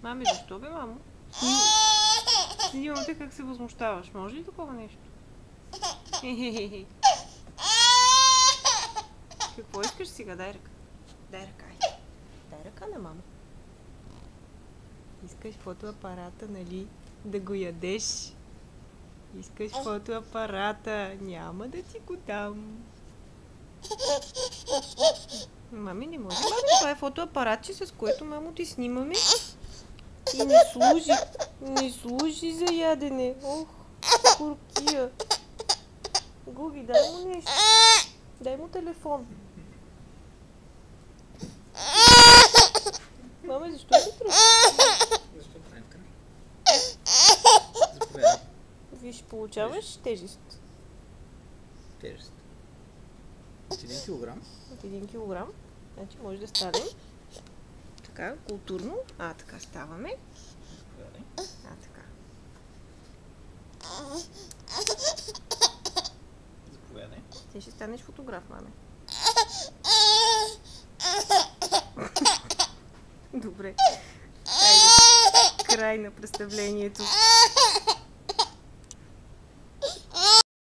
Мами, защо бе, мамо? Снимам те как се възмущаваш. Може ли такова нещо? Хе-хе-хе. Какво искаш сега? Дай ръка. Дай ръка. Дай ръка на мама. Искаш фотоапарата, нали? Да го ядеш. Искаш фотоапарата. Няма да ти го дам. Мами, не може. Мами, това е фотоапаратче, с което мамо ти снимаме. И не служи за ядене. Ох, куркия. Гуги, дай му нещо. Дай му телефон. Мама, защо се тръпи? Защо правим така? Заповядай. Виж, получаваш тежест. Тежест. От 1 килограм? От 1 килограм. Значи може да станем така, културно. Така ставаме. Заповядай. Така. Заповядай. Ти ще станеш фотограф, маме. Добре. Хайде. Край на представлението.